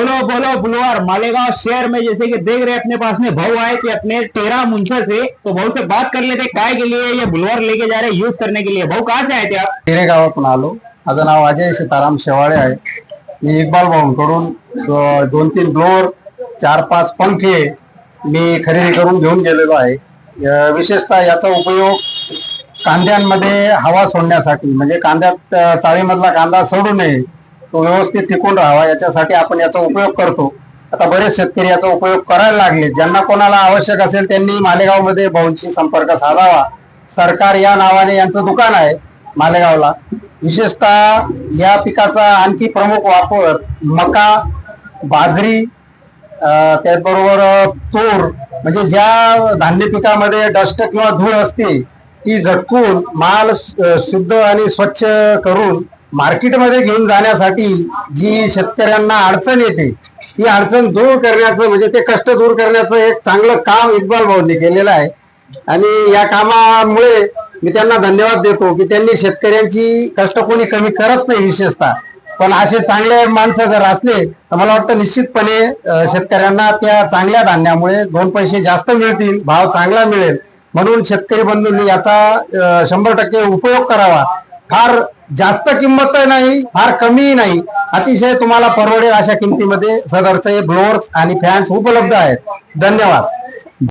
बोलो बोलो ब्लोअर मालेगांव शहर में। जैसे कि देख रहे हैं अपने पास में भाऊ आए थे अपने 13 मुंसर से, तो भाऊ से बात कर लेते काय के लिए ये ब्लोअर लेके जा रहे हैं यूज करने के लिए। भाऊ कहाँ से आए थे आप? हिरे गावातून आलो। माझं नाव अजय सीताराम शेवाळे आहे। मी इक्बाल भाऊंकडून 2-3 ब्लोअर 4-5 पंखे मी खरेदी करून घेऊन गेलेलो आहे। विशेषतः याचा उपयोग कांद्यांमध्ये हवा सोडण्यासाठी, म्हणजे कांद्यात चाळीमधला कांदा सोडू नये, तो व्यवस्थित टिकून राहावा याच्यासाठी आपण याचा उपयोग करतो। आता बरेच शेतकरी याचा उपयोग करायला लागले। ज्यांना कोणाला आवश्यक असेल त्यांनी मालेगावमध्ये भाऊंशी संपर्क साधावा। सरकार या नावाने यांचं दुकान आहे मालेगावला। विशेषतः या पिकाचा आणखी प्रमुख वापर मका, बाजरी, त्याचबरोबर तूर, म्हणजे ज्या धान्य पिकामध्ये डस्ट किंवा धूळ असते ती झटकून माल शुद्ध आणि स्वच्छ करून मार्केटमध्ये घेऊन जाण्यासाठी जी शेतकऱ्यांना अडचण येते ती अडचण दूर करण्याचं, म्हणजे ते कष्ट दूर करण्याचं एक चांगलं काम इक्बाल भाऊंनी केलेलं आहे। आणि या कामामुळे मी त्यांना धन्यवाद देतो की त्यांनी शेतकऱ्यांची कष्ट कोणी कमी करत नाही विशेषतः, पण असे चांगले माणसं जर असले तर मला वाटतं निश्चितपणे शेतकऱ्यांना त्या चांगल्या धान्यामुळे 2 पैसे जास्त मिळतील, भाव चांगला मिळेल। म्हणून शेतकरी बंधूंनी याचा 100% उपयोग करावा। फार जास्त किंमत नाही, फार कमी नाही, अतिशय तुम्हाला परवडेल अशा किमतीमध्ये सदरचे ब्लोअर्स आणि फॅन्स उपलब्ध आहेत। धन्यवाद।